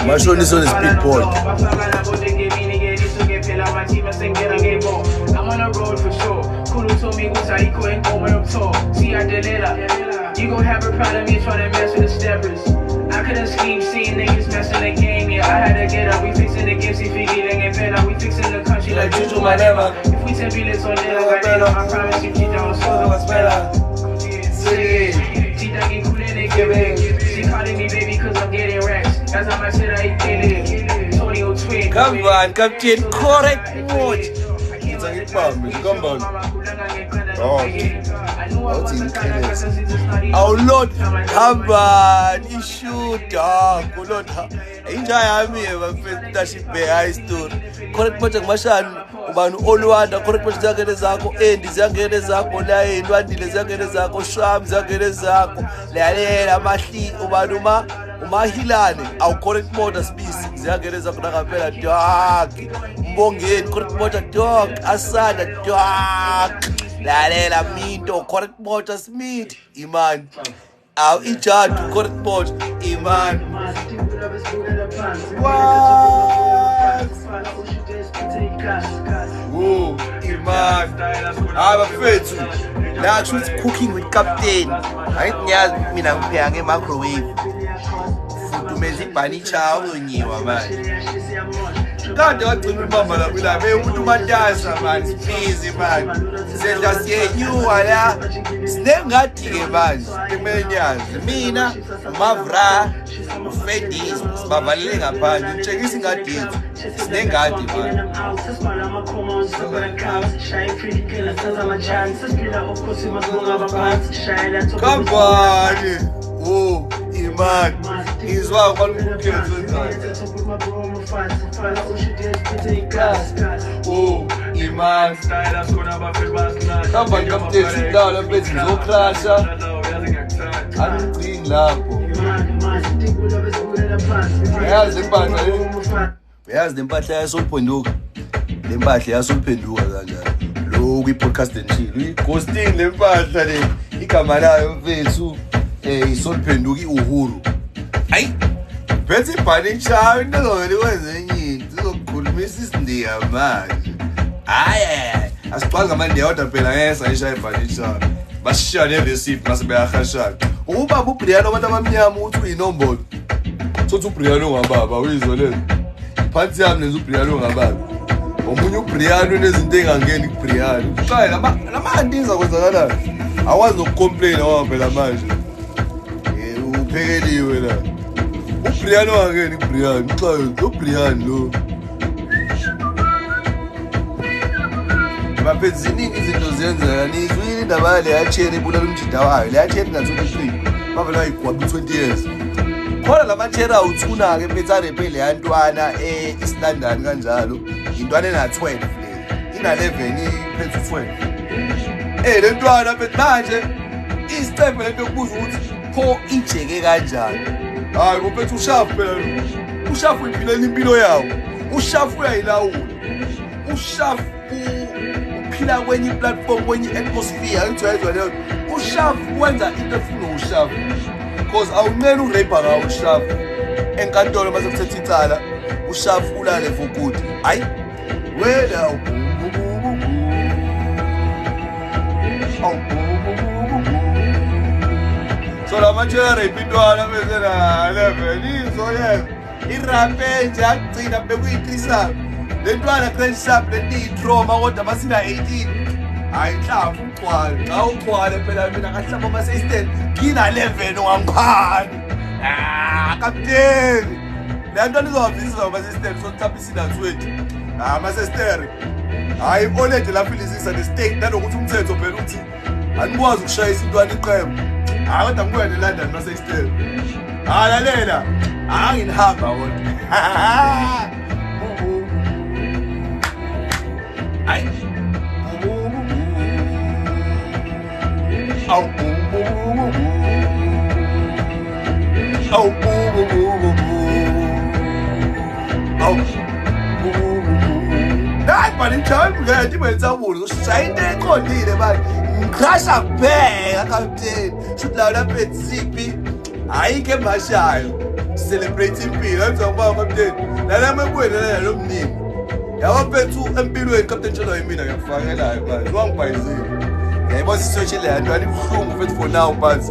Mashoni is on his big boy. I'm on the road for sure. Kulu told me what's I couldn't go when I'm tall. See, I did it. You gon' have a problem me trying to mess with the steppers. I couldn't sleep seeing niggas messing the game. Yeah, I had to get up. We fixing the games, if we get better. We fixing the country like Juju Malema. If we 10 billions on there, I got it. I promise you, keep down, so what's better. She calling me baby cause I'm getting racks. That's how much shit I get it. Tony O'Twig. Come on, Captain, correct watch. Come on. Oh Lord, come on, you shoot, oh Lord. Enjoy me, my friend. That's it. High story. Correct much, Mashan. Ubanu Olwanda. Correct much. Zagere zako. Endi zagere zako. Lai Ndwandile zagere zako. Sham zagere zako. Lale Mashi. Ubanu Umahilane. Au correct motor species. Zagere zako nakapela dog. Mbongeni. Correct motor dog. Asada dog. Lalela Minto. Correct motor Smith. Iman. Au Ichatu. Correct motor. Iman. What? Whoa, Iman. I'm afraid to. Now she's cooking with Captain. I think me na kupiange microwave. Tumezi panicha unyiwa man. God don't remember that we have a woman dance man. Easy man. Say just say you wala. Snengati man. Kemenya. Mina, Mavra. Ufedis, babalenga phansi, chekisa ingadi yethu. Sinengadi man. Come on. Oh, Iman. Izwa kwalukukhetho oh, Iman. Come on, Captain, sit down a bit. No crasher. I'm clean lapho. Uyazi lempahla yasoluphenduka. Lempahla yasoluphenduka kanjalo. Lo kwi-podcast enchilo. Uyi-ghosting lempahla le. Igama layo mfethu isoluphenduka iUhuru. Hayi. Phethe ibhani chayo into ngeke wenze enye into. Sizokukhulumisa isindiya manje. Hayi. Asixwaye ngamandiya kodwa phela ngeke sayishaya ibhani chayo. Bashiya ne-receipt mase bayahashana. Ubaba uBrian abantu abamnyama uthi uyinombolo. Sothi uBrian ongababa uyizwa lento. Phansi yami nenza uBrian ongababa. Omunye uBrian unezinto engangeni kuBrian. Uqala lamandi izakwenzakalana. Awazi nokucomplain awavela manje. Uphekeliwe la. uBrian ongangeni kuBrian. Uqala uBrian lo. Maphe ziningi izinto ziyenzeka nizwile indaba le yaChene ibulala umjida wayo le yaChene nga-23 bavela wayigwaba 20 years khona lamachera uthuna ke phethane phele yantwana eStandard kanjalo intwana ena12 le ina 11 iphethe 12 le ntwana phethe manje isitembe lento yokubuza ukuthi pho ijeke kanjani hayi kuphethe ushafu phela ushafu impilweni impilo yawo ushafu uyayilawula ushafu phila kwenye platform kwenye atmosphere ngizwayizwa leyo ushafu wenza into efuna ushafu because awunene uraper ngawo ushafu enkantolo mase kuthetha icala ushafu ulale for good hayi wela so la manchela repitwana bese na 11 izoye irapenje agcina bekuyitrisa lentwana crash sharp letiyi-trauma kodwa masina 18 hayi nhlafu uxhwale xa uxhwale phela mina ngahlamba ama-assistant ngina-11 wangiphani kapteni le nto nizowavizisa ama-assistant sokuthapha isinazwethu ama-assistere hayi i-olede lafilisisa nestate nanokuthi umthetho phela uthi anikwazi ukushayisa intwana iqembu hayi kodwa ngibuya ne-London ama-assistere lalela nginihamba kodwa Ay. Awu awu hayi mani mthandi ngeke ibenza ubulo ushaya into eqondile manje ngikrasha kuphela kapteni shuthi lawo lapha etsiphi ayikho emashayo celebrate impilo enzoba kapteni nalama ebuyenela lo mnini yawaphethu empilweni kapteni tshelo yimina ngiyakufakelayo manje wangibhayizile yayibona isocial yantu alibuhlungu futhi for now but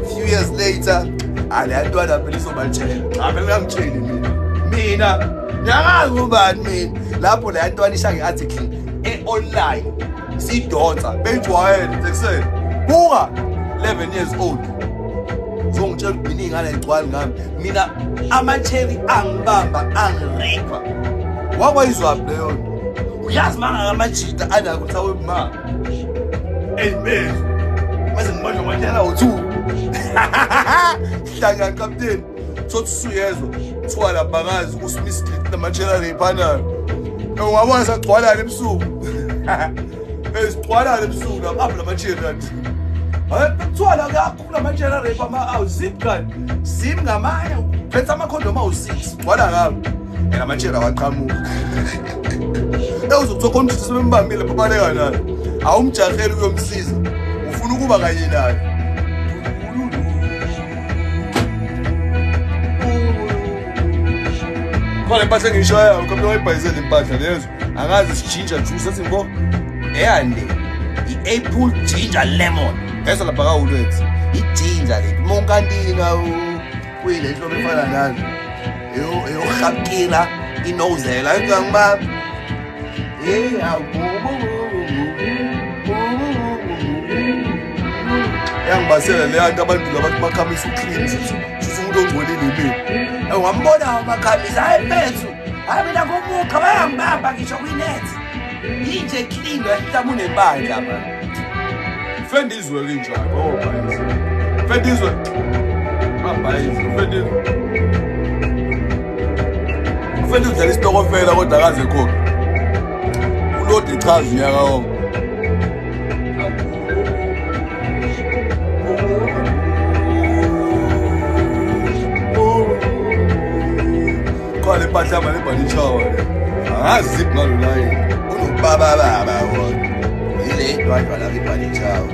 few years later alantwana phela isobatshela phela ngangitsheli mina ngiyazi ubani mina lapho la ntwana isha ngearticle online sidonsa bejwayele sekuseni buka 11 years old ngitshela ukuthi ingane igcwala ngami mina ama-cherry angibamba angirepa wakwayizwa leyo nto uyazi manga amajita anakuthi awemama eyimezo mase ngibanja ngwanyana u2 hlangani kapteni sothi usuyezwa kuthiwa labakazi uSmith Street namachela lephanayo ungabona sagcwalana ebusuku ezigcwalana ebusuku lapha lamachela nje kuthiwa la kakhulu amachela rap awuzip kani sim ngamanye phethe amakhondom awu6 gcwala ngabo amachela waqhamuka uzokuthola konke sebembambile babaleka naye awumjaheli uyomsiza ufuna ukuba kanye naye khona impahla engiyishayayo kapteni wayibhayizela impahla lezo angazi sijinja juice ethi ngo eyande i-apple ginger lemon esa lapha kawulethu ijinja lethi monkantina kuyile nhlobo efana nazo eyohapkila inozela engangibaba yangibasela leya nto abantu labathi bakhamisa uclean futhi umuntu ongcolile mina wambona amakhamisa hayi phethu hayi mina ngomukha bayangibamba ngisho kwinethi yinje clean yahlama unebandla manje fendizwe kinjalo fendizwe ufende udlala isitokofela kodwa akaze khona ulodi ichaza unyaka wonke khona impahla mali ebhanishawa angazi ziphi ngalo layi unobabababa wona yile ntwantwa lapha ebhanishawa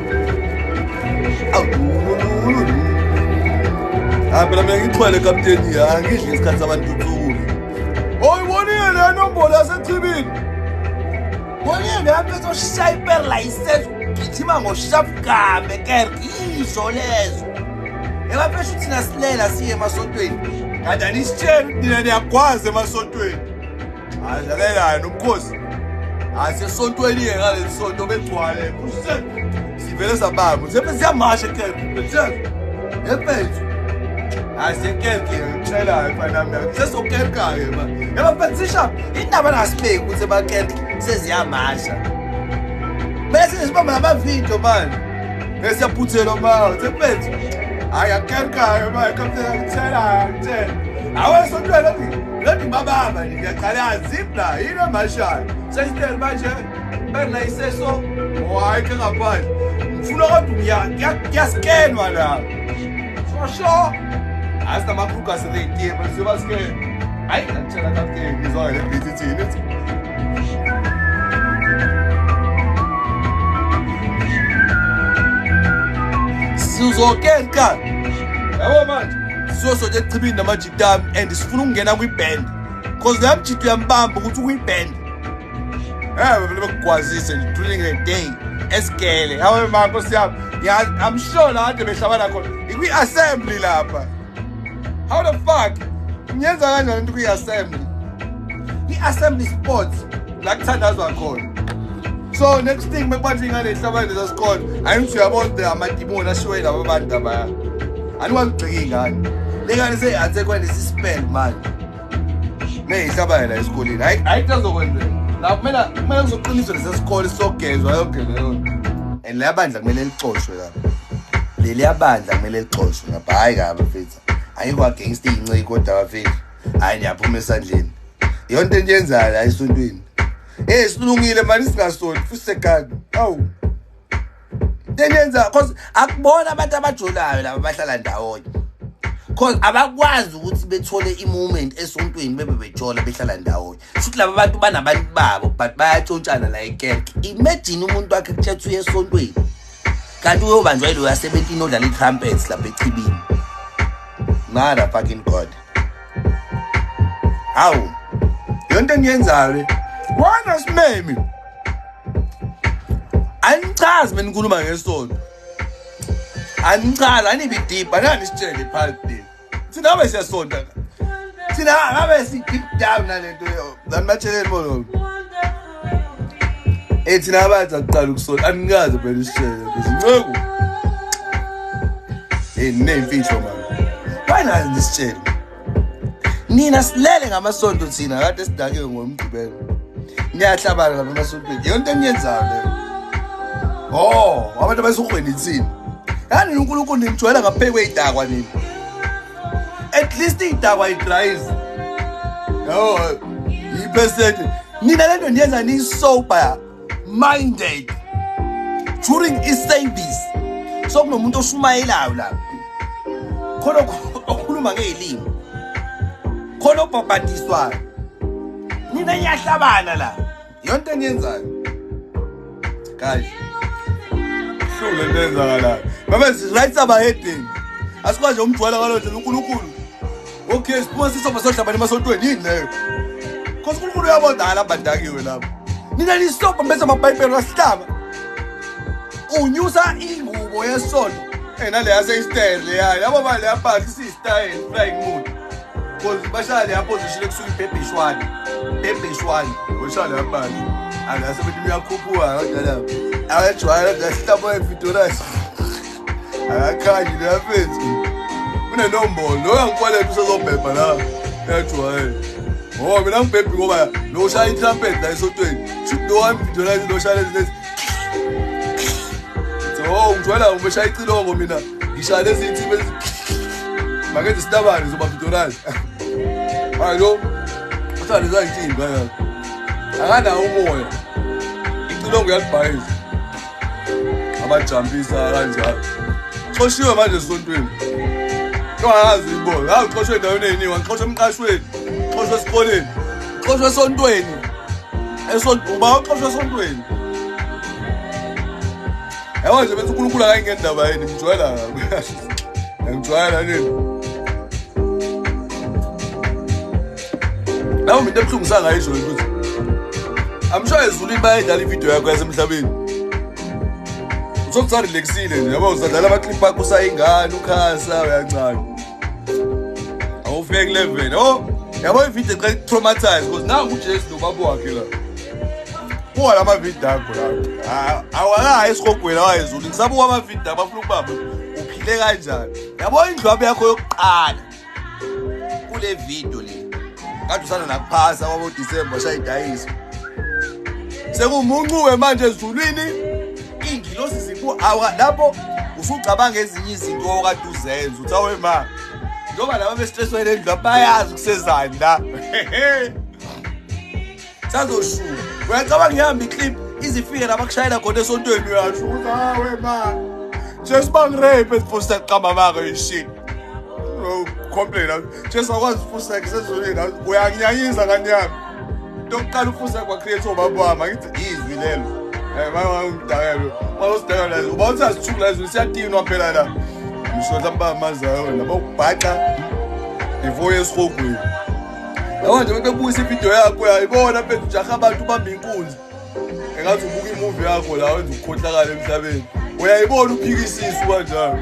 phela mina ngixhwele kapteni angidli isikhathi sabantu uthukule oyibonile le nombolo yasechibini bonile lapha ezoshaya iperla isenzo gijima ngoshapgambe kerk isho lezo ebapesha thina silela siye emasontweni kanti anisitsheli nina niyagwaza emasontweni adlalelayo nomkhosi asesontweni iye ngaleli sonto begcwale sivele sabamba sepe siyamasha kerk epethu asekerke ngitshelayo mfanami sesokerka-ke ma yabaphathisa indaba nasibeki ukuthi emakerke seziyamasha bese sibamba namavidiyo manje besiyaphuthela mawo sepethu hayi akerkayo ma kapteni angitshelayo angitshela awesontweni lethi ngibabamba ngiyaqala zipla yini amashayo sesiteli manje bela iseso hayi ke ngaphandle ngifuna kodwa kuyaskenwa la sho hasta makruka se de tiempo se va que ay la kapteni ngizwa le BTT nethi sizokenka yabo manje sizosoje echibini namajitami and sifuna ukungena kwi-band because le mjito uyambamba ukuthi ukwi-band vele bekugwazise nje during the day esigele hawe mako siyami I'm sure la kade behlabana khona ikwi-assembly lapha. How the fuck ngiyenza kanjani into kwi-assembly? I-assembly sports la kuthandazwa khona. So next thing mekubathi ingane ihlabane zesikole ayingithi uyabona amadimoni ashiwe laba bantu abaya aniwangigxiki ingane le ngane seyi-athekwa nesi-spell manje meyihlabane la esikoleni hayi kuzokwenzeka la kumele kuzoqiniswa lesesikole sogezwa yonke leyo and leya bandla kumele lixoshwe lapha leliya bandla kumele lixoshwe ngapha hayi kabi mfethu ayikho against iy'nceki kodwa bafethu hayi niyaphuma esandleni yonto nje yenzayo la esontweni silungile manje singasoli futhi sekani awu Tenyenza cause akubona abantu abajolayo laba bahlala ndawonye. Cause abakwazi ukuthi bethole i-moment esontweni bebe bejola behlala ndawonye. Futhi laba bantu banabantu babo but bayatshontshana la ekerke. Imagine umuntu wakhe kuthethe uye esontweni. Kanti uyobanjwa yilo ya 17 odlala i-trumpets lapha echibini. Mara fucking God. Awu. Yonke engiyenzayo wena simemi. Angichazi mina ngikhuluma ngesonto. Angichazi anibi deep anani sitshele phakathi. Thina abe siyasonta. Thina abe si deep down nalento yo. Nanibatsheleni bona. Thina abathi aqala ukusonta anikaze phela isitshele ngizinceke. Nemfihlo manje. Why nisitshele? Nina silele ngamasonto thina kade sidake ngomgqibelo. Niyahlabana lapha emasontweni. Yonke engiyenzayo leyo. Oh, abantu bayisukhweni thina. Yani uNkulunkulu nimjwayela ngapheke kweyidakwa nini. At least idakwa idries. Yo, i% nina lento niyenza ni sober minded during i-service. So kunomuntu oshumayelayo la. Khona okhuluma ngelimi. Khona obhabhadiswayo. Nina niyahlabana la. Yonke engiyenzayo. Guys. Shule lenzakala. Mama right abahedeni. Asikwazi umjwala kalonje uNkulunkulu. Okay, siphuma sisoba sohlabana emasontweni yini leyo. Cause uNkulunkulu uyabodala abandakiwe lapho. Nina lisoba bese amabhayibheli wasihlaba. Unyusa ingubo yesonto. Nale yaseyistyle yayi. Labo bale yaphathi sisistyle flying mood. Cause bashale yaposition ekusuka ibhebhishwana. Bebhishwana. Ushale yaphathi. Angasebenzi uyakhuphuka kodwa awajwayela ngasihlabo eVictorious. Akakhanyi lafethu. Unenombolo lo yangikwaleka usezobhebha la. Yajwayela. Ngoba mina ngibhebhi ngoba lo shaya i-trumpet la esontweni. Shoot lo wami Victorious lo shaya lezi. So ngijwayela ngibeshaya icilongo mina. Ngishaya lezi insimbi ezi. Makenze sitabane zoba Victorious. Hayi lo. Uthanda izayinsimbi yakho. Akana umoya. Icilongo yalibhayiza. Abajampisa kanjalo. Xoshiwe manje esontweni. Ungazi ibona. Hawu xoshwe endaweni eyiningi, xoshwe emqashweni, xoshwe esikoleni, xoshwe esontweni. Esonto uba xoshwe esontweni. Yabo nje bethi uNkulunkulu akayingendaba yini ngijwayela. Ngijwayela nini? Lawo into ebuhlungu sangayisho ukuthi I'm sure ezulwini bayidlala ivideo yakho yasemhlabeni. Uzokuthi relaxile nje yabo uzadlala ama-clip akho usayingane ukhasa uyancane. Awufike ku-level. Oh, yabo ivideo eqala traumatize because nangu uJesu nobaba wakhe la. Buka lama video akho la. Awakayi esikhogweni awayezulu. Ngisabuka ama-video abafuna ukubamba uphile kanjani. Yabo indlwabu yakho yokuqala kule video le. Kade usana nakuphasa kwabo December shayidayisa. Sekumuncuwe manje ezulwini ingilosi zibuawa lapho usucabanga ezinye izinto okade uzenza uthi awe ma njoba laba bestresswele endlu bayazi kusezani la sazoshuka uyacabanga ngihamba iclip izifike labakushayela khona esontweni uyasho uthi awe ma just bangirape esifusa qamba maka ishit complain just akwazi ufusa kusezulwini uyanginyanyisa kanyami Don't ufusa kwa create obaba wami ngithi izwi lelo mama ngidakelo mawusidakela uba uthasithukula izwi siyatinwa phela la ngisho lamba amazayo laba ukubhaqa ivoye esikhogweni yabo nje bebuyisa ivideo yakho uyayibona phela ujaha abantu bamba inkunzi engathi ubuka imovie yakho la wenza ukukhohlakala emhlabeni uyayibona uphikisisa kanjalo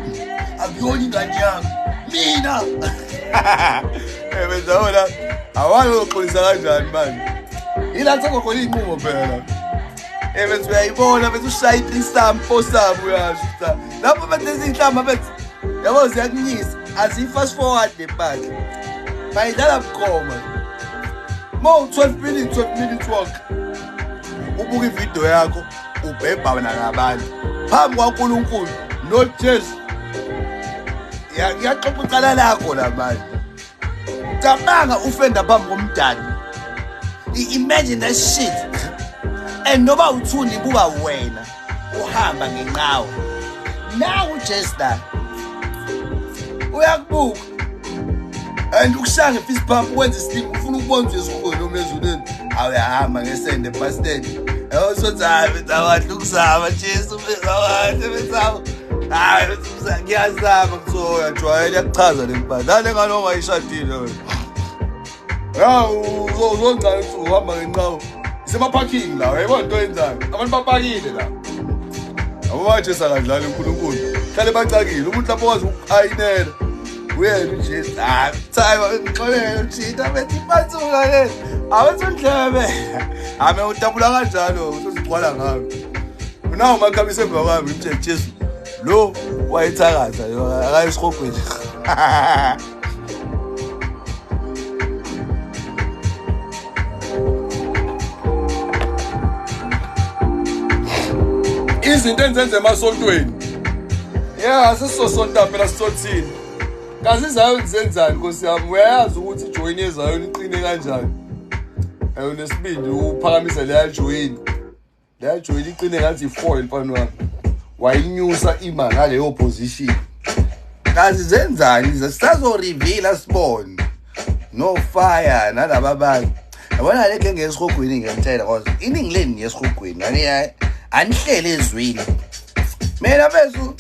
akuyona ingane yami mina benza wona awalo uxolisa kanjani manje ila sokho inqumo phela bese uyayibona bese ushaya isampo sabo uyasho lapho benze izinhlamba bethi yabo ziyakunyisa azi-fast forward lebhaki bayidlala bukhoma mo 12 minutes walk ubuka ivideo yakho ubhebha wena ngabantu phambi kwaNkulunkulu not Jesu yaxoxa icala lakho la manje cabanga ufenda phambi komdali imagine that shit and noba uthuni buka wena uhamba ngenqawo nawu Jester uyakubuka and ukushaya ngefist pump wenza isiphi ufuna ukubona izikhono omezulweni awuyahamba ngesende bastard awusothi bethawathi ukusaba Jesu bethawathi hayi ngiyazama kuzoya jwayele yakuchaza lempahla dale ngalonga ayishadile wena yawu uzongcala uhamba ngenqawo isemaparking la uyayibona into yenzayo abantu bapakile la ababathi sakadlala uNkulunkulu hlale bacakile umuntu lapho wazi ukuayinela uyena uJesu hayi ngixolele uJesu bethi iphathuka le awuthundlebe ame utapula kanjalo usozigcwala ngayo unawo makhabise emva kwami mthe Jesu lo wayethakaza akayisihogweni izinto enzenze emasontweni sesizosonta phela sisothini kazi izayo zenzani Nkosi yami uyayazi ukuthi ijoin yezayo iqine kanjani unesibindi uphakamisa leya join iqine ngathi i4 mfana wami wayinyusa ima ngaleyo position kazi zenzani sisazo reveal sibone no fire nalaba abantu yabona leke ngesihogweni ngiyamtshela cause iningi leni yesihogweni anihlele ezwini mina bezu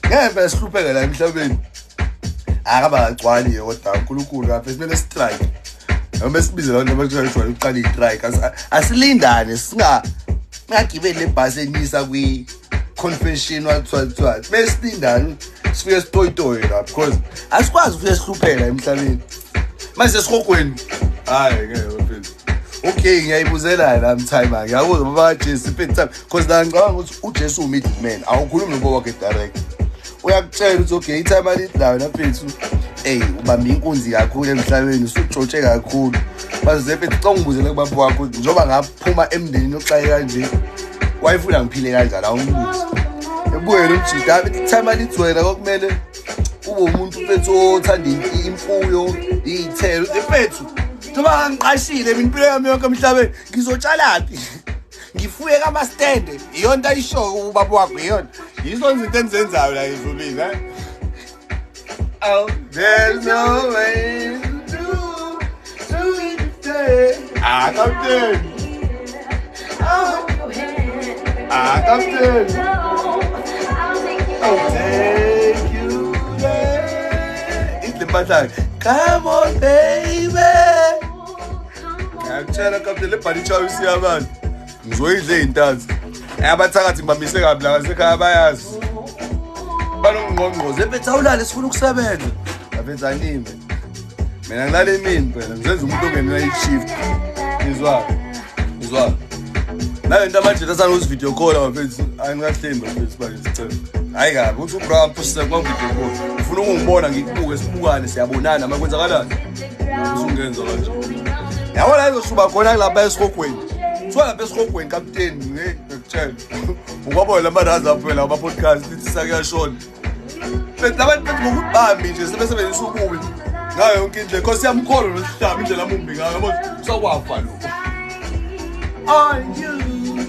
ngeke sihlupheke la emhlabeni akaba kagcwali kodwa uNkulunkulu lapha simele strike noma sibize abantu abajwayele uqala istrike asilindane ngagibele lebhasi enyisa kwi confession wathwa besilindane sifike sitoyitoye la because asikwazi ukufika sihlupheka emhlabeni manje sihogweni hayi ngeke mfethu okay ngiyayibuzela la mthayima ngiyakuzwa baba Jesu spend time because la ngicabanga ukuthi uJesu middleman awukhulumi nobo wakhe direct uyakutshela ukuthi okay itime alidayo laphethu ubamba inkunzi kakhulu emhlabeni usujotshe kakhulu baze bethi xa ngibuzele kubaba wakho njoba ngaphuma emndenini oxaye kanje wayefuna ngiphile kanjani awumbuze ebuye lo mjida bethi itime alidwela kokumele ube umuntu mfethu othanda imfuyo izithelo mfethu njoba ngiqashile mina impilo yami yonke emhlabeni ngizotshalaphi ngifuye kama stand iyona ayisho ubaba wakho iyona yizo izinto enzenzayo la ezulwini oh there's no way to it today Captain Captain I'll take you there it's the battle come on baby ngiyakutshela Captain lebhali chawo siyabantu ngizoyidle intanzi abathakathi ngibamise kabi la ngasekhaya bayazi banongqongqoze bethawulale sifuna ukusebenza abethu anime mina ngilale emini phela ngizenza umuntu ongenela i-shift izwa nalento amanje asana uzi video call abafethu angikahleni bafethu banje sicela hayi kabi uthi ubra phusisa kwa video call ufuna ukungibona ngikubuke sibukane siyabonana makwenzakalani usungenza kanje yabona izoshuba khona kulapha esihogweni Swala besihogweni captain ngekutshela ukwabona lamaraza phela aba podcast lithi sakuyashona bese abantu ngokubambi nje sebesebenzisa ukubi ngayo yonke indlela because yamkholo nosihlaba indlela amumbi ngayo yabo usakwafa lo on you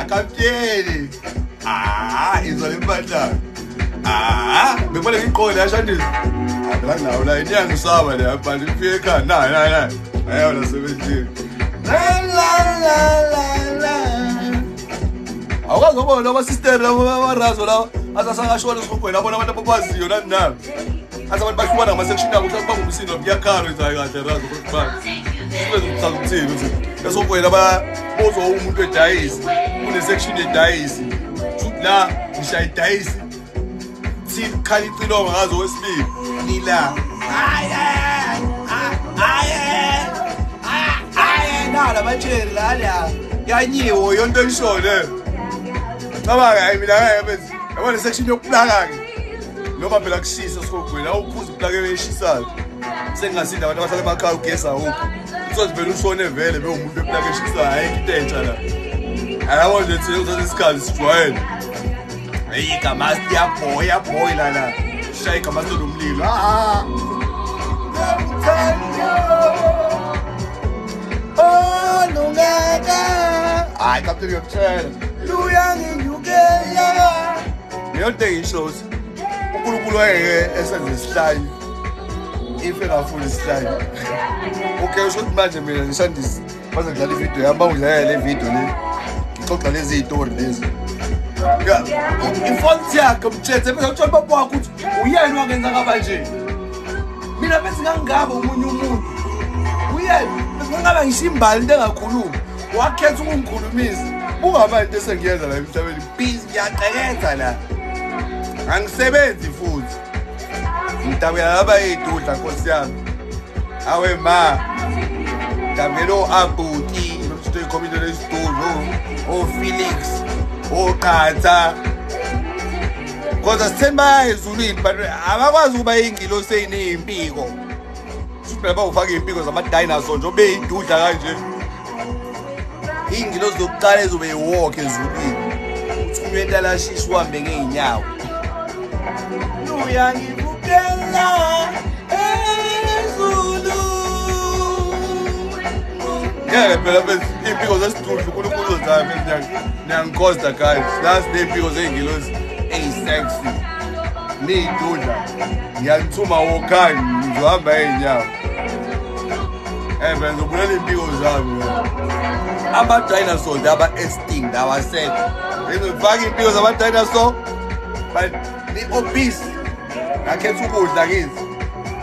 captain izole impahla bebona ngiqole yashandisa la nawo la inyanga usaba la abantu ifike ekhaya na ayona sebenzile la awukazobona abasister abarazo la asasangashona esihogweni abona abantu ababaziyo nani nabo abantu bahlukana ngama-section abo ukuthi bangumsindo kuyakhala enzayo kahle razo kodwa sibenza ukuthini ukuthi esihogweni ababozwa umuntu edayisi une-section yedayisi la ngishaya idayisi khala icilonga ngazo wesibili nila nala batsheli lala yanyiwe yonto eyishone cabanga hayi mina ngeke yabona section yokuplaka-ke noma phela kushisa esihogweni awuphuza uplaka eyishisayo sengingasinda abantu abahlala emakhaya ugesi awukho usothi vele ushone vele bewumuntu eplaka eshisayo ayikho into entsha la ayabo nje thina uthatha isikhathi sijwayele igamasti yabhoyila la shaya igamasti lomlilo lungeka hayi captain ngiyakutshela luyanginyukela yonke ishows uNkulunkulu wayeke esenze isihlanu ife ngafuni isihlanu okay usho manje mina ngishandisi mase ngidlala ivideo yami bangidlalela le video le ngixoxa lezi izitori lezi ifonti yakhe mthethe bese uthola baba wakho ukuthi uyena wangenza kanje mina bese ngangaba umunye umuntu uyena bese ngaba ngisimbali into engakhuluma wakhetha ukungikhulumisa ungabantu esengiyenza la emhlabeni busy ngiyaqekeza la angisebenzi futhi ngidabela laba idudla Nkosi yami awe ma dabelo abuti lokuthi ikhomile lesitulo Felix Qatha kodwa sithemba ezulwini but abakwazi ukuba ingilosi eyimpiko siphela bawufaka impiko zama dinosaur nje obe idudla kanje ingilosi zokuqala ezobe iwalk ezulwini uthunywe entalashishi uhambe ngeenyawo uyangibukela ezulu phela bese impiko zesitulo uNkulunkulu uzozama niyangikhosta guys last day impiko zey'ngilosi eyi-sexy niy'dudla ngiyanithuma wokhani ngizohamba ey'nyawo phela ngizobulela iy'mpiko zami ama-dinosaurs aba-extinct awasekho ngizofaka iy'mpiko zama-dinosaur but ni-obese ngakhetha ukudla kithi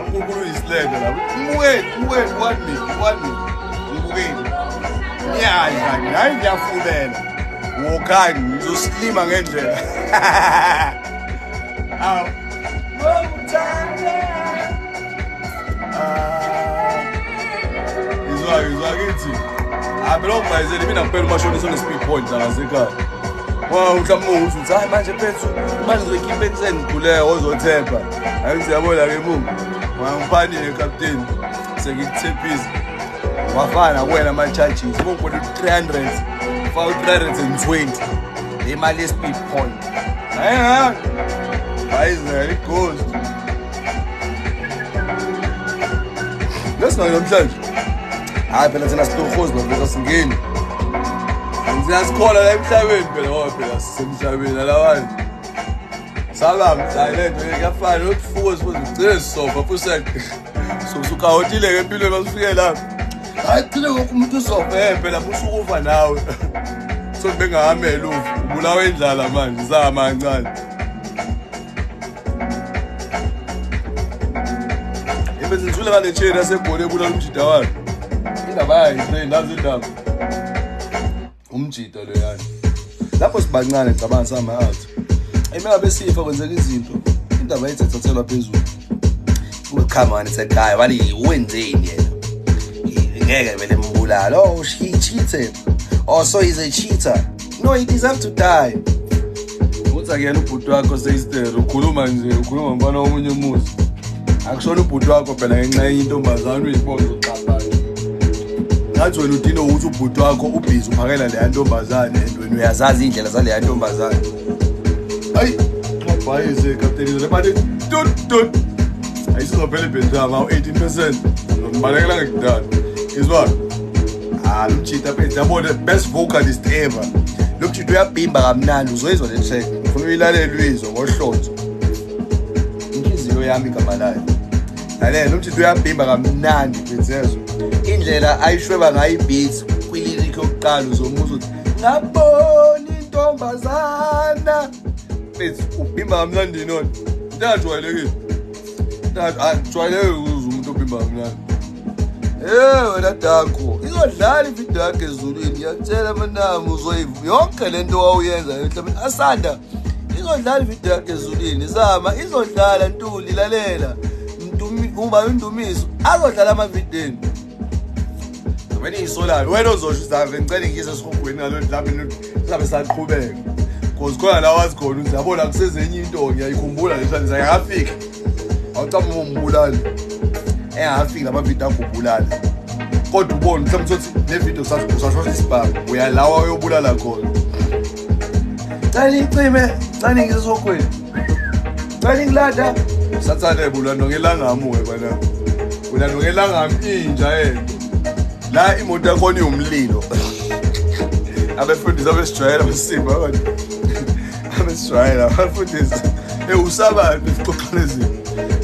uNkulunkulu uyisilenda lapho mbukeni ngibukeni niyadla hayi ngiyafulela wokhani ngizosilima ngendlela aw izwa kithi phela ungayizeli mina ngempela umashonisa one-speed point akasekhaya mhlawumbe uthi hayi manje phethu manje ngizoyikhipha ekuseni ngiguleka ozothemba hayi siyabona-ke mungu wangiphanile kapteni sengikuthephisa wafana kuwena ama-charges ubongibona 300 faka 320 imali ye-speed point hayizela ighost lesinayo namhlanje hayi phela thina sitorhozi baveza singeni siyasikhola la emhlabeni phela phela sisemhlabeni alawani salamhlanje lento kuyafana nokufuko sifuze ugcine sisofa futhi sukahotile-ke empilweni masifike lapho hayi gcine konke umuntu usofa phela usukufa nawe so bengahamela ufa ubulawa indlala manje zama kancane ebezithule kanetsheni yasegoli ebulala umjida wakhe indaba yayo nazi indaba umjida loyana lapho sibancane ngicabanga samayazi emengabe sifa kwenzeka izinto indaba yethu ethathelwa phezulu ukukhamani sekhaya wali wenzeni yena ngeke vele mbulala oh he cheated oh so he's a cheater no he deserves to die uthi akuyena ubhuti wakho seyisteri ukhuluma nje ukhuluma mbana omunye umuzi akushona ubhuti wakho phela ngenxa yenye intombazane uyibonga uxaphana ngathi wena udino ukuthi ubhuti wakho ubhizi uphakela leya ntombazane and wena uyazazi indlela zaleya ntombazane hayi xabhayize kapteni rebane tut ayisizophela ibhendrama 18% ngimbalekela ngekudala izwa lumchita phethu yabona best vocalist ever lokujita uyabhimba kamnandi uzoyizwa le track ufuna uyilalela uyizwa ngohlonzo inhliziyo yami igama layo lale lokujita uyabhimba kamnandi phethu indlela ayishweba ngayo ibeat kwilirik yokuqala uzomuza uthi ngabona intombazana phethu ubhimba kamnandi nona ndajwayelekile ajwayeleke ukuze umuntu obhimba kamnandi wena Danko izodlala ivideo yakhe ezulwini ngiyakutshela manami uzoyiva yonke lento wawuyenza emhlabeni asanda izodlala ivideo yakhe ezulwini zama izodlala ntuli lalela uma indumiso azodlala amavideo wena isolana wena uzosho uzave ngicela ngise esihogweni ngalo dlamini sabe saqhubeka because khona la wazi khona ukuthi yabona kusezenye into ngiyayikhumbula lesandla ngiyafika awucama umbulala engafiki lamavidiyo akubulala kodwa ubona mhlawumbe uthi nevidiyo usashosha isibhamu uyalawa uyobulala khona cala icime cala ngisesogweni cala ngilada sathane bulando ngelangami wena bulando ngelangami inja yento la imoto yakhona iwumlilo abefundisa besijwayela besimba abantu Israel abafundisi usabani sixoxelezini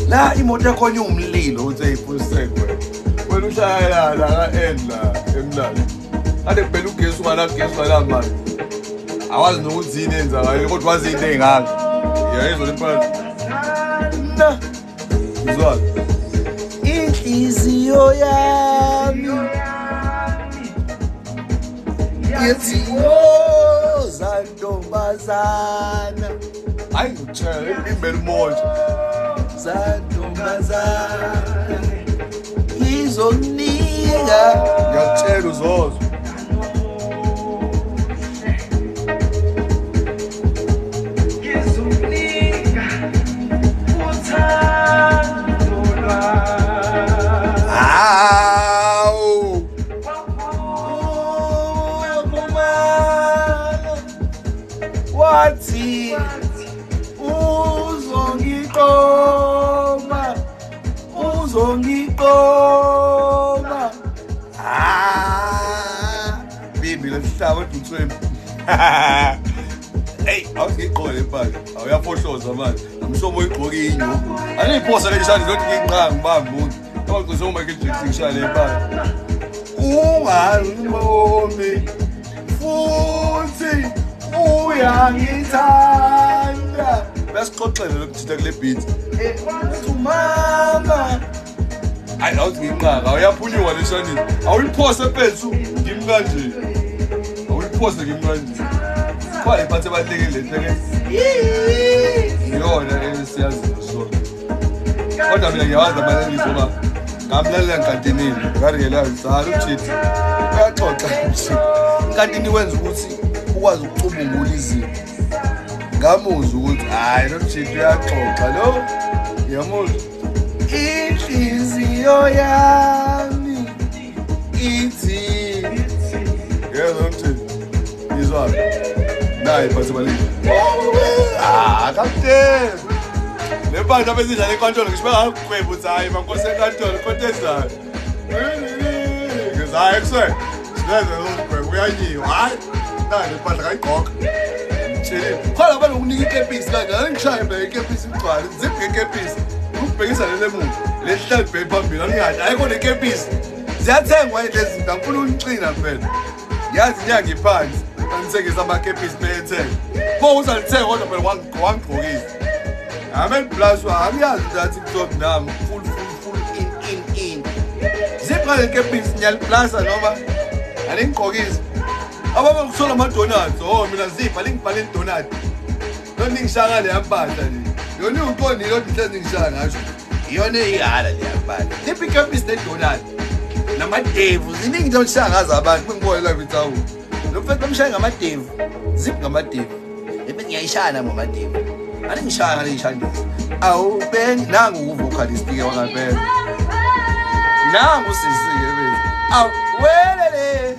la imoto yakho umlilo uthi iphuseke wena ushaya la ka-end la emlalo ade kubela ugesi ungala manje awazi nokuthi yini enzakala kodwa wazi into ey'ngaka yayizwa lempala na uzwani inhliziyo yami yethi zantombazana hayi ngitshela imbeli moja zantombazana izokunika ngiyakutshela uzozwa wathi uzongiqoma bibi lesihlaba uDutsweni hey awusiqole phansi awuyafohloza manje amshomo uyigqoke inyuku aniphosa le shani lothi nginqanga ngibamba umuntu awugcisa uMichael Jackson shale phansi ungangiboni futhi uyangithanda basixoxele lokuthitha kule beat mama hayi awuthi nginqanga awuyaphuliwa leshanini awuyiphose phethu ngimi kanje awuyiphose ngimi kanje kwa iphathe balekile hleke yona esiyazi so kodwa mina ngiyawazi abaleli ngoba ngamlalela enkantini ngariyelazi sala uchithi uyaxoxa inkantini wenza ukuthi ukwazi ukucubungula izinto ngamuzwa ukuthi hayi lo chithi uyaxoxa lo yamuzwa inhliziyo yami ithi yezwa mchithi izwa nayi phansi baleli kapteni le bantu abesidlala enkantolo ngisho bengagweba ukuthi hayi mankosi enkantolo kontezayo ngizayo kuswe sileze uzigweba uyanyiwa hayi nayi le mpahla kayigqoka mtsheli khona abantu ukunika ikepisi kanjani ngishaye mbele ikepisi igcwale ziphe ikepisi ukubhekisa lele muntu lehlala ibheke phambili angingathi ayikho nekepisi ziyathengwa lezi zinto angifuna unicina phela ngiyazi inyanga iphansi angisengisa amakepisi beyethenga bo uzalithenga kodwa phela wangigqokisa amen plus angiyazi ukuthi kuzob nami full in zipha le kepisi nyaliplaza noma alingigqokisa ababa ngithola ama-donuts mina zipha lingibhale i-donut lo ningishaka le yampahla le yona uqondile kodwa ihlezi ngishaka ngasho iyona eyihala le yampahla zipha ikepisi ne-donut namadevu ziningi into ngishaka ngazo abantu bengibone la vithawu lokufethu bamshaya ngamadevu ziphi ngamadevu ngiyayishaya nami ngamadevu alingishaya ngaleyishandisi awu nangu uvocalist-ke wangapela nangu usisi-ke bese awu welele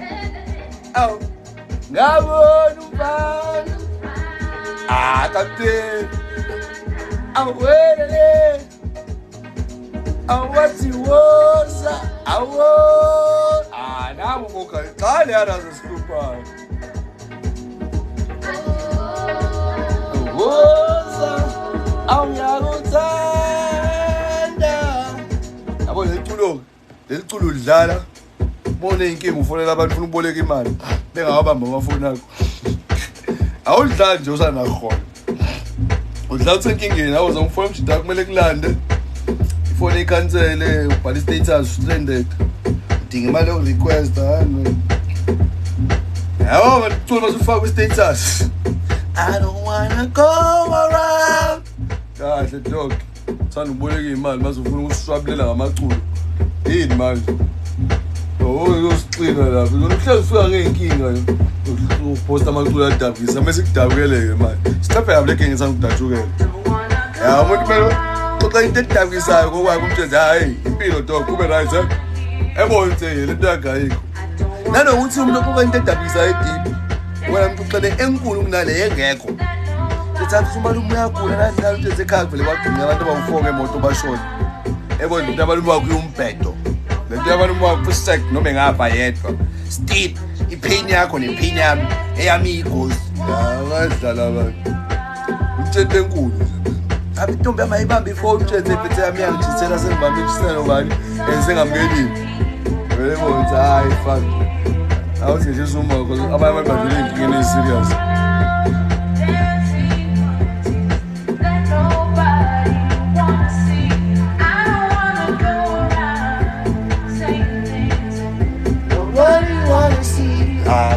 awu ngabona umfana kapteni awu welele awu wathi woza awu nangu uvocalist cha leyanazo sihluphayo woza awuyakuthanda yabo leli culo udlala ubone inkinga ufonela abantu ufuna uboleka imali bengawabamba amafoni akho awudlali nje usanakhona udlala usenkingeni awoza umfona umshida kumele kulande ifoni ikhansele ubhala i-status stranded udinga imali yokurequesta yabo baculo basufaka kwi-status I don't wanna go around. Kahle dog. Thanda uboleka imali mase ufuna ukuswabulela ngamaculo. Yini manje? Uyosixina lapha. Uhlezi ufika ngeenkinga uposta amaculo adabukisa mase kudabukeleke manje. Sitapha yabo leke ngithanda ukudajukela. Ya umuntu kumele xoxa into edabukisayo kokwayo kumthenzi hayi impilo dog kube right eh. Ebona ukuthi lento yakayikho. Nanokuthi umuntu okuba into edabukisayo edibi. Wena mxuxele enkulu kunale engekho uthatha umalume uyagula nani into esekhaya vele bagcina abantu abawufoka emoto bashona ebona into abalume wakho umbhedo lento yabalume wakho sec noma engapha yedwa still ipain yakho nepain yami eyami igozi abadlala abantu umtshente enkulu abi intombi yami ayibambe ifoni umtshente ephethe yami yangijithela sengibambe isiselo bani sengamngenile vele bonke hayi fuck awuthi nje uzuma because abanye abantu badlule inkingeni serious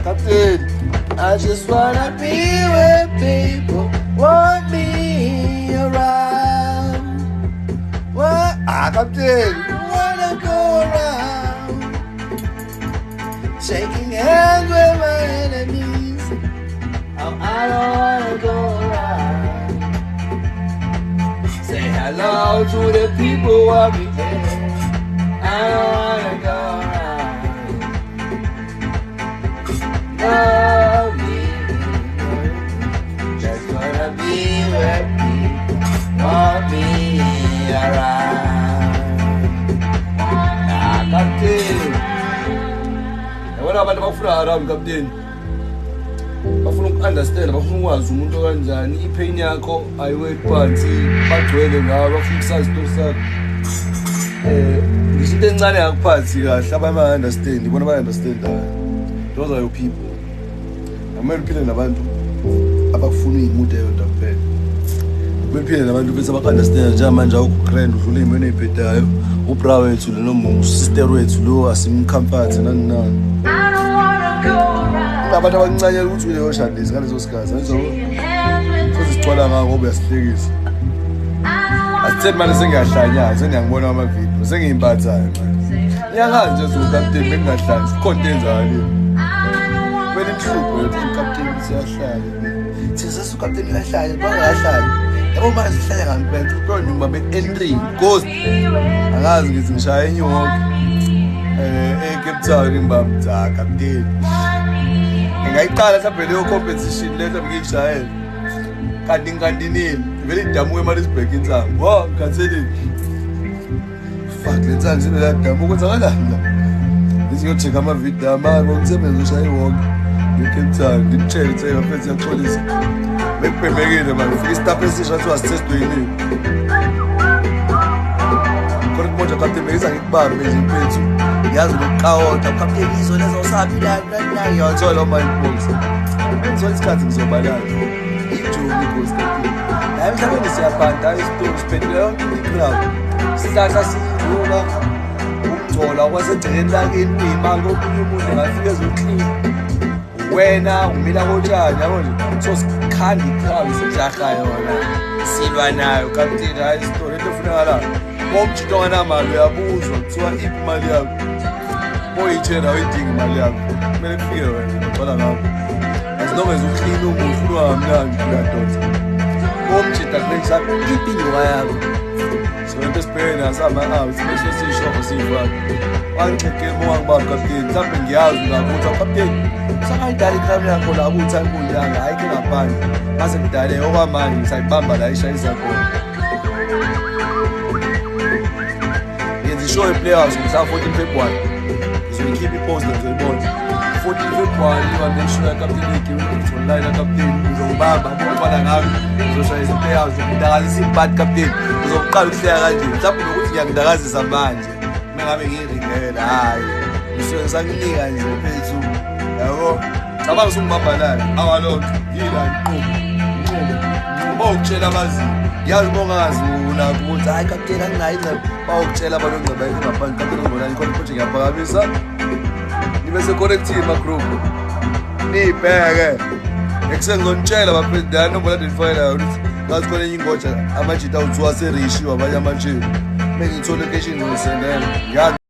Captain, I just wanna be where people want me around. What? Captain, wanna go around, shaking hands with my enemies. I don't wanna go around. Say hello to the people who want me there. I don't wanna go around. Love me, just wanna be where people want me around. Captain, yabona abantu bafuna around captain. Bafuna uku-understand, bafuna ukwazi umuntu kanjani, ipain yakho ayiweki phansi, bagcwele ngawo, bafuna ukusazi isitori sakho. Ngisho into encane yakuphathi kahle, abanye baya-understand, ibona baya-understand. Those are your people. Kumele uphile nabantu abafuna iy'mude eyodwa kuphela. Kumele uphile nabantu bese baka-understand njengamanje awuku-grand udlula iy'mweni ey'bhedayo ubra wethu lo noma usister wethu lo asimcomfort nani nani. Abantu abancanyela ukuthi uleyoshadisi ngaleso sikhathi futhi sigcwala ngako ngoba uyasihlekisa. Asitheni manje sengiyahlanya sengiyangibona amavidiyo sengiyimbathayo manje. Iyangazi nje zokapteni bengingahlanya sikhona into enzakalile. Kumele inhlupho yethu ukapteni siyahlanya. Thina sesukapteni uyahlanya bangahlanya. Yabo manje sihlanya ngempela uqonda ngibambe N3 ghost. Angazi ngithi ngishaya enyonke. Cape Town ngibambe cha kapteni. Ngingayiqala mhlawumbe leyo competition leyo ngiyishayela. Kanti ngandinini vele idamu eMaritzburg intsangu. Wo ngikhathelile. Fuck lentsangu sinela damu kwenzakalani la? Ngiziyotsheka amavidiyo amanye ngomsebenzi ushaya iwonke. Cape Town ngimtshele ukuthi ngaphethe yaxolisa. Bekubhebhekile manje ufika istap esisha athi wasitestweni. Kodwa manje kapteni bekisa ngikubambe nje impethu. Yazi lokuqawota kapteni izo lezo usaphila la ngiyothola mind box. Ngizothola isikhathi ngizobalala. Ijoni boss kapteni. Hayi mhlawumbe siyabhanda isitolo siphendula yonke i-crowd. Sihlahla sidlula ukugcola kwasegcekeni lakini kuyimanga okunye umuntu engafika ezoclean. Wena umila kotshani yabo nje so sikhanda i-crowd sijaha yona silwa nayo kapteni hayi isitolo into efunakalayo. Momjito nganamali uyabuzwa kuthiwa iphi imali yakho. Boyitshela uyidinga imali yakho. Kumele kufike wena ucela ngakho. As long as uclean umuhle ungamnandi uyadonsa. Momjita kulenza iphi inyuka yakho. So into esibhekene asihamba ngayo sibese siyishopha siyifaka. Wangixeke mongibamba kapteni mhlawumbe ngiyazi ngakuthi kapteni sakayidala ikhami yakho la ukuthi ayikuyanga ayike ngaphandle. Mase ngidale okwamanje ngisayibamba la ishayisa khona. Show a players on 14 February. So we keep it posted to the board. 14 February, you want to make sure that Captain Nicky is online. Captain is on Baba, so show the players. There is a bad captain. So can't say that. Tap on the young Daraz is a man. Me have hearing head. Aye. So something like this. Hello. Sabang sung mapala. Awalon. Gilan. Oh, Chelabazi. Yazimongazi unakuthi hayi kapteni anginayiza bawukutshela abanongceba ngaphandle kapteni ngibona ikhona project yaphakamisa nibe se connective ma group nibheke ekusengizonitshela baphendana nombolo identifier ukuthi ngathi khona enye ingoja amajita uthiwa serishi wabanye amanje mengithola location ngisendela